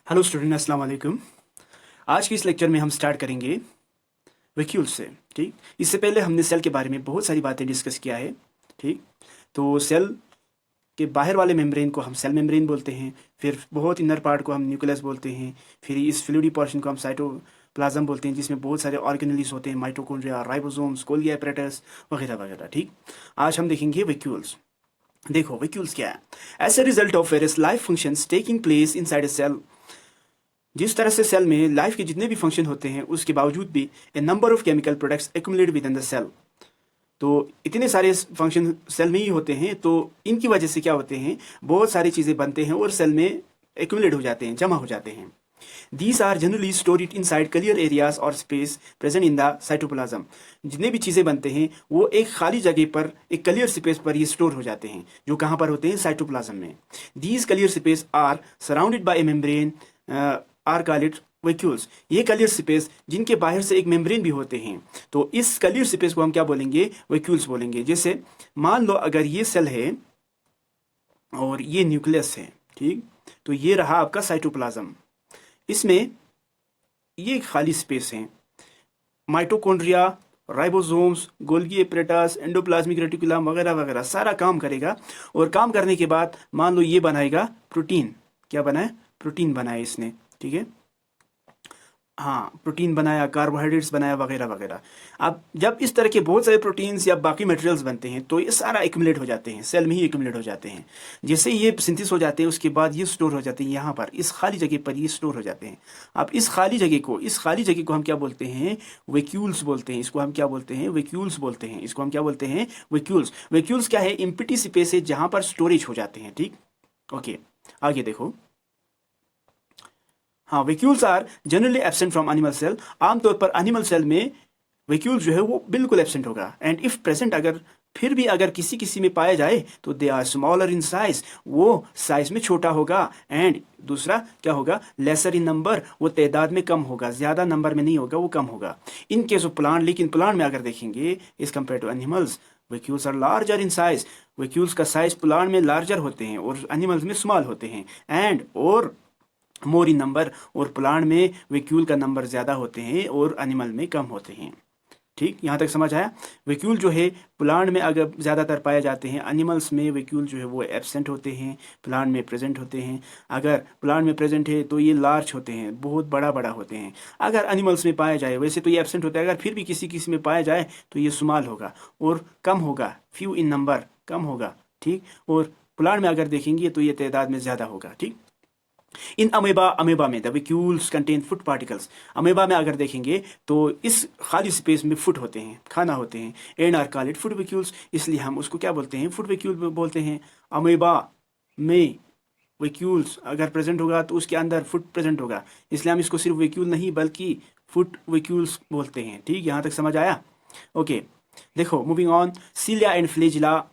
Hello student, अस्सलाम वालेकुम। आज के इस लेक्चर में हम स्टार्ट करेंगे वैक्यूल से। ठीक, इससे पहले हमने सेल के बारे में बहुत सारी बातें डिस्कस किया है। ठीक, तो सेल के बाहर वाले मेम्ब्रेन को हम सेल मेम्ब्रेन बोलते हैं, फिर बहुत इनर पार्ट को हम न्यूक्लियस बोलते हैं, फिर इस फ्लूइडी पोर्शन को हम साइटोप्लाज्म बोलते हैं, जिसमें बहुत सारे ऑर्गेनेल्स होते हैं, माइटोकॉन्ड्रिया, राइबोसोम्स, गोल्गी एपरेटस वगैरह वगैरह। ठीक, आज हम देखेंगे वैक्यूल्स। देखो वैक्यूल्स क्या है। As a result of various life functions taking place inside a cell, जिस तरह से सेल में लाइफ के जितने भी फंक्शन होते हैं उसके बावजूद भी a number of chemical products accumulate within the cell. तो इतने सारे फंक्शन सेल में ही होते हैं, तो इनकी वजह से क्या होते हैं, बहुत सारी चीज़ें बनते हैं और सेल में एक्यूमुलेट हो जाते हैं, जमा हो जाते हैं। These are generally stored inside clear areas और space present in the cytoplasm. जितने भी चीज़ें बनते हैं वो एक खाली जगह पर, एक क्लियर स्पेस पर ये स्टोर हो जाते हैं, जो कहाँ पर होते हैं, साइटोप्लाज्म में। These clear space are surrounded by a membrane are called vacuoles. ये क्लियर स्पेस जिनके बाहर से एक मेम्ब्रेन भी होते हैं, तो इस क्लियर स्पेस को हम क्या बोलेंगे, वैक्यूल्स बोलेंगे। जैसे मान लो अगर ये सेल है और ये न्यूक्लियस है, ठीक, तो ये रहा आपका साइटोप्लाज्म। इसमें ये खाली स्पेस है, mitochondria, ribosomes, Golgi apparatus, endoplasmic reticulum वगैरह वगैरह सारा काम करेगा। और काम करने के बाद मान लो ये बनाएगा प्रोटीन। क्या बनाए, प्रोटीन बनाया इसने, ठीक है। हाँ, प्रोटीन बनाया, कार्बोहाइड्रेट्स बनाया वगैरह वगैरह। अब जब इस तरह के बहुत सारे प्रोटीन्स या बाकी मटेरियल्स बनते हैं तो ये सारा एक्यूमुलेट हो जाते हैं, सेल में ही एक्यूमुलेट हो जाते हैं। जैसे ये सिंथेसिस हो जाते हैं उसके बाद ये स्टोर हो जाते हैं, यहाँ पर इस खाली जगह पर ये स्टोर हो जाते हैं। अब इस खाली जगह को हम क्या बोलते हैं, वैक्यूल्स बोलते हैं। इसको हम क्या बोलते हैं, वैक्यूल्स बोलते हैं। इसको हम क्या बोलते हैं, वैक्यूल्स। वैक्यूल्स क्या है, एम्प्टी स्पेस है जहाँ पर स्टोरेज हो जाते हैं। ठीक, ओके, आगे देखो। हाँ, vacuoles are generally absent from animal cell. आमतौर पर एनिमल सेल में वैक्यूल जो है वो बिल्कुल एब्सेंट होगा। एंड इफ प्रेजेंट, अगर फिर भी अगर किसी किसी में पाया जाए तो they are smaller in size, वो साइज में छोटा होगा। एंड दूसरा क्या होगा, लेसर इन नंबर, वो तादाद में कम होगा, ज्यादा नंबर में नहीं होगा, वो कम होगा। इन केस ऑफ प्लांट, लेकिन प्लांट में अगर देखेंगे is compare to animals, vacuoles are larger in size. Vacuoles का साइज प्लांट में लार्जर होते हैं और एनिमल्स में स्मॉल होते हैं। एंड और मोर इन नंबर, और प्लांट में वैक्यूल का नंबर ज़्यादा होते हैं और एनिमल में कम होते हैं। ठीक, यहाँ तक समझ आया। वैक्यूल जो है प्लांट में अगर ज़्यादातर पाए जाते हैं, एनिमल्स में वैक्यूल जो है वो एब्सेंट होते हैं, प्लांट में प्रेजेंट होते हैं। अगर प्लांट में प्रेजेंट है तो ये लार्ज होते हैं, बहुत बड़ा बड़ा होते हैं। अगर एनिमल्स में पाया जाए, वैसे तो ये एब्सेंट होता है, अगर फिर भी किसी किसी में पाया जाए तो ये स्मॉल होगा और कम होगा, फ्यू इन नंबर, कम होगा। ठीक, और प्लांट में अगर देखेंगे तो ये तादाद में ज़्यादा होगा। ठीक, इन अमेबा में the vacuoles contain food particles. Amoeba में अगर देखेंगे तो इस खाली स्पेस में फूड होते हैं, खाना होते हैं। And are called food vacuoles, इसलिए हम उसको क्या बोलते हैं, फूड वैक्यूल बोलते हैं। अमेबा में वैक्यूल्स अगर प्रेजेंट होगा तो उसके अंदर फूड प्रेजेंट होगा, इसलिए हम इसको सिर्फ वैक्यूल नहीं बल्कि फूड वैक्यूल्स बोलते हैं। ठीक, यहाँ तक समझ आया। ओके, देखो moving on. Cilia and flagella,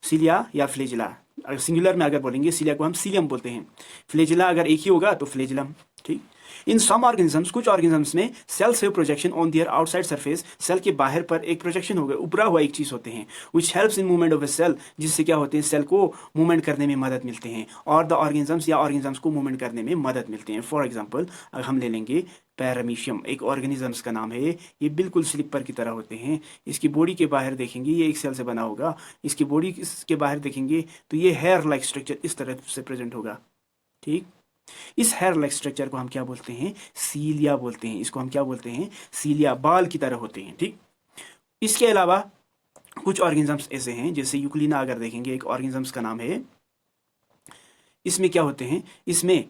cilia या फ्लेजिला, अगर सिंगुलर में अगर बोलेंगे सीलिया को हम सीलियम बोलते हैं, फ्लेजिला अगर एक ही होगा तो फ्लेजिलम। ठीक, इन सम ऑर्गेनिजम्स, कुछ ऑर्गेनिजम्स में cells have projection on their outside surface. Cell के बाहर पर एक प्रोजेक्शन होगा, ऊपरा हुआ एक चीज होते हैं, which helps in movement of a cell, जिससे क्या होते हैं, सेल को मूवमेंट करने में मदद मिलते हैं, और द ऑर्गेनिजम्स या ऑर्गेनिजम्स को मूवमेंट करने में मदद मिलते हैं। फॉर एग्जाम्पल अगर हम ले लेंगे पैरामीशियम, एक ऑर्गेनिजम्स का नाम है, ये बिल्कुल स्लिपर की तरह होते हैं। इसकी बॉडी के बाहर देखेंगे ये एक सेल से बना होगा, इसकी बॉडी के बाहर देखेंगे तो ये हेयर लाइक स्ट्रक्चर इस तरह से प्रेजेंट होगा। ठीक, इस हेयर लाइक स्ट्रक्चर को हम क्या बोलते हैं, सीलिया बोलते हैं। इसको हम क्या बोलते हैं, सीलिया, बाल की तरह होते हैं। ठीक, इसके अलावा कुछ ऑर्गेनिजम्स ऐसे हैं, जैसे यूक्लिना अगर देखेंगे, एक ऑर्गेनिजम्स का नाम है, इसमें क्या होते हैं, इसमें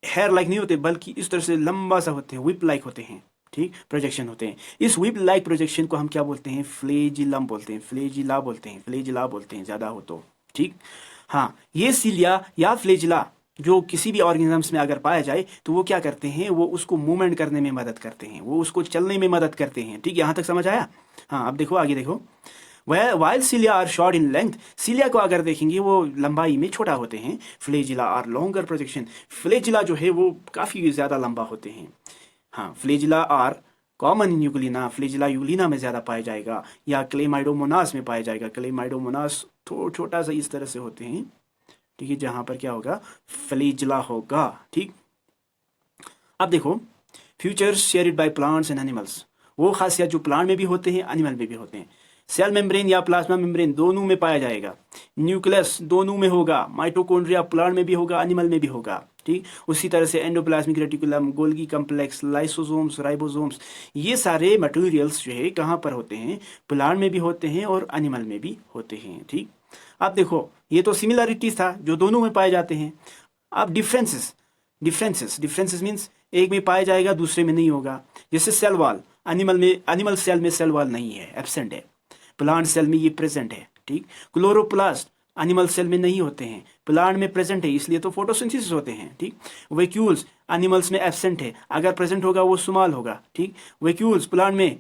हेयर लाइक नहीं होते बल्कि इस तरह से लंबा सा होते हैं, विप लाइक होते हैं। ठीक, प्रोजेक्शन होते हैं। इस विप लाइक प्रोजेक्शन को हम क्या बोलते हैं, फ्लेजिलम बोलते हैं, फ्लेजिला बोलते हैं, फ्लेजिला बोलते हैं, ज्यादा हो तो। ठीक, हाँ, ये सीलिया या फ्लेजिला जो किसी भी ऑर्गेनिजम्स में अगर पाया जाए तो वो क्या करते हैं, वो उसको मूवमेंट करने में मदद करते हैं, वो उसको चलने में मदद करते हैं। ठीक, यहाँ तक समझ आया। हाँ, अब देखो आगे देखो। While cilia are short in length, cilia को अगर देखेंगे वो लंबाई में छोटा होते हैं। Flagella are longer projection, flagella जो है वो काफ़ी ज़्यादा लंबा होते हैं। हाँ, flagella are common in Euglena, flagella Euglena में ज़्यादा पाया जाएगा, या क्लेमाइडोमोनास में पाया जाएगा। क्लेमाइडोमोनास छोटा सा इस तरह से होते हैं, ठीक है, जहाँ पर क्या होगा, फ्लैजिला होगा। ठीक, अब देखो futures shared by plants and animals, वो खासियत जो प्लांट में भी होते हैं, एनिमल में भी होते हैं। सेल मेम्ब्रेन या प्लाज्मा मेम्ब्रेन दोनों में पाया जाएगा। न्यूक्लियस दोनों में होगा, माइटोकॉन्ड्रिया प्लांट में भी होगा, एनिमल में भी होगा। ठीक, उसी तरह से endoplasmic reticulum, Golgi complex, lysosomes, ribosomes, ये सारे मटेरियल्स जो है कहाँ पर होते हैं, प्लांट में भी होते हैं और एनिमल में भी होते हैं। ठीक, अब देखो ये तो सिमिलरिटीज था जो दोनों में पाए जाते हैं। अब डिफरेंसेस, डिफरेंसेस मीन्स एक में पाया जाएगा दूसरे में नहीं होगा। जैसे सेल वॉल, एनिमल सेल में सेल वॉल नहीं है, एब्सेंट है। प्लांट सेल में ये प्रेजेंट है। ठीक, क्लोरोप्लास्ट एनिमल सेल में नहीं होते हैं, प्लांट में प्रेजेंट है, इसलिए तो फोटोसिंथेसिस होते हैं। ठीक, वैक्यूल्स एनिमल्स में एब्सेंट है, अगर प्रेजेंट होगा वो स्मॉल होगा। ठीक, वैक्यूल्स प्लांट में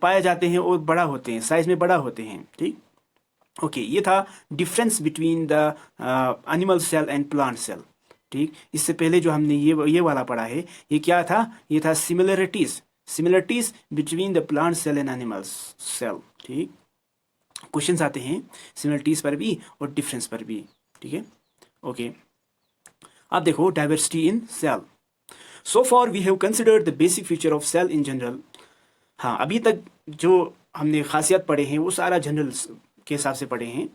पाए जाते हैं और बड़ा होते हैं, साइज में बड़ा होते हैं। ठीक, ओके, ये था difference between the animal cell and plant cell. ठीक, इससे पहले जो हमने ये वाला पढ़ा है, ये क्या था, ये था similarities between the plant cell and animal cell. ठीक, क्वेश्चंस आते हैं सिमिलरिटीज पर भी और डिफरेंस पर भी। ठीक है, ओके, अब देखो diversity in cell. So for we have considered the basic feature of cell in general. हाँ, अभी तक जो हमने खासियत पढ़े हैं वो सारा जनरल के हिसाब से पढ़े हैं।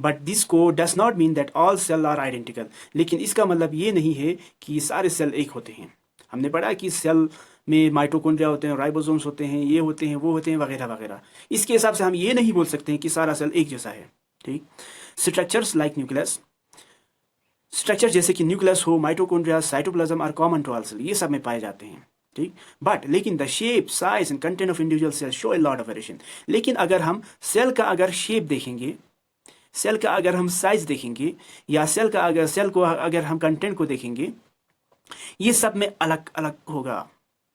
बट दिस को does not mean that all cell are identical, लेकिन इसका मतलब ये नहीं है कि सारे सेल एक होते हैं। हमने पढ़ा कि सेल में माइटोकॉन्ड्रिया होते हैं, राइबोसोम्स होते हैं, ये होते हैं, वो होते हैं, वगैरह वगैरह। इसके हिसाब से हम ये नहीं बोल सकते हैं कि सारा सेल एक जैसा है। ठीक, स्ट्रक्चर्स लाइक न्यूक्लियस, स्ट्रक्चर जैसे कि न्यूक्लियस हो, mitochondria, cytoplasm are common to all cell, ये सब में पाए जाते हैं। ठीक, बट लेकिन the shape, size and content of individual cell show a lot of variation. लेकिन अगर हम सेल का अगर शेप देखेंगे, सेल का अगर हम साइज देखेंगे, या सेल को अगर हम कंटेंट को देखेंगे, ये सब में अलग अलग होगा।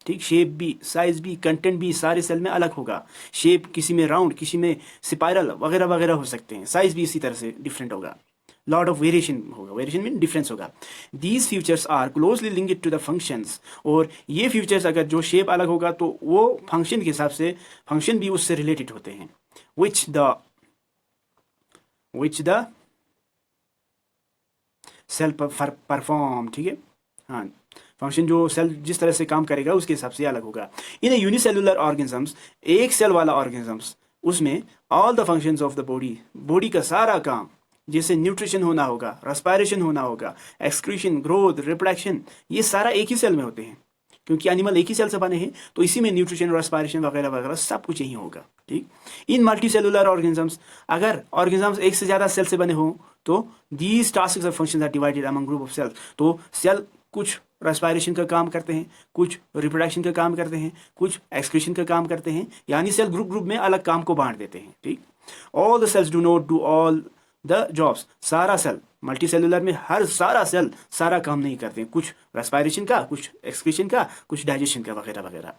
ठीक, शेप भी, साइज भी, कंटेंट भी सारे सेल में अलग होगा। शेप किसी में राउंड, किसी में स्पाइरल वगैरह वगैरह हो सकते हैं। साइज भी इसी तरह से डिफरेंट होगा, लॉट ऑफ वेरिएशन होगा, वेरिएशन मीन डिफरेंस होगा। These features are closely linked to the functions, और ये फ्यूचर्स अगर जो शेप अलग होगा तो वो फंक्शन के हिसाब से, फंक्शन भी उससे रिलेटेड होते हैं। Which the cell perform. ठीक है, हाँ, फंक्शन जो सेल जिस तरह से काम करेगा उसके हिसाब से अलग होगा। इन यूनिसेलुलर ऑर्गेनिजम्स, एक सेल वाला ऑर्गेनिजम्स, उसमें all the functions of the body का सारा काम, जैसे न्यूट्रिशन होना होगा, रेस्पिरेशन होना होगा, एक्सक्रीशन, ग्रोथ, रिप्रोडक्शन, ये सारा एक ही सेल में होते हैं। क्योंकि एनिमल एक ही सेल से बने हैं तो इसी में न्यूट्रिशन, रेस्पिरेशन वगैरह वगैरह सब कुछ यही होगा। ठीक, इन मल्टी सेलुलर ऑर्गेनिजम्स, अगर ऑर्गेनिजम्स एक से ज़्यादा सेल से बने हों तो these tasks of functions are divided among group of cells. तो सेल कुछ रेस्पिरेशन का काम करते हैं, कुछ रिप्रोडक्शन का काम करते हैं, कुछ एक्सक्रीशन का काम करते हैं, यानी सेल ग्रुप में अलग काम को बांट देते हैं। ठीक, all the sales do not do all the jobs, सारा सेल मल्टी सेलुलर में हर सारा सेल सारा काम नहीं करते हैं, कुछ रेस्पिरेशन का, कुछ एक्सक्रीशन का, कुछ डाइजेशन का वगैरह वगैरह।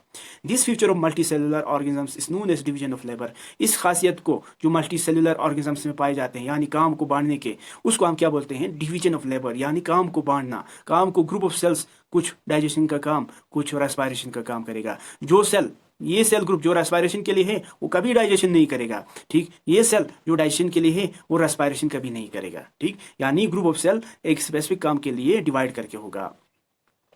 This feature of multi cellular organisms is known as division of labour. इस खासियत को जो मल्टी सेलुलर ऑर्गेनिजम्स में पाए जाते हैं, यानी काम को बांटने के, उसको हम क्या बोलते हैं, डिवीजन ऑफ लेबर, यानी काम को बांटना। काम को ग्रुप ऑफ सेल्स, कुछ डाइजेशन का काम, कुछ रेस्पिरेशन का काम करेगा। जो सेल, ये सेल ग्रुप जो रेस्पिरेशन के लिए है वो कभी डाइजेशन नहीं करेगा। ठीक, ये सेल जो डाइजेशन के लिए है वो रेस्पिरेशन कभी नहीं करेगा। ठीक, यानी ग्रुप ऑफ सेल एक स्पेसिफिक काम के लिए डिवाइड करके होगा।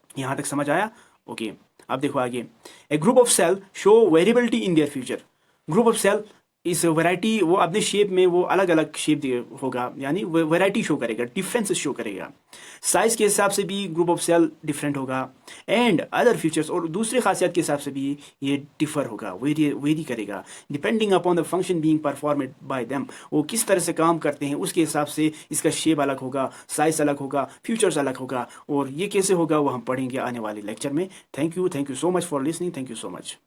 यहां तक समझ आया? ओके, अब देखो आगे। A group of cell show variability in their feature. Group of cell is variety, वो अपने शेप में वो अलग अलग शेप होगा, यानी वैरायटी शो करेगा, डिफरेंसेस शो करेगा। साइज के हिसाब से भी ग्रुप ऑफ सेल डिफरेंट होगा, एंड अदर फीचर्स, और दूसरी खासियत के हिसाब से भी ये डिफर होगा, वेरी करेगा, depending upon the function being performed by them. वो किस तरह से काम करते हैं उसके हिसाब से इसका शेप अलग होगा, साइज अलग होगा, फ्यूचर्स अलग होगा, और ये कैसे होगा वो हम पढ़ेंगे आने वाले लेक्चर में। Thank you so much for listening. Thank you so much.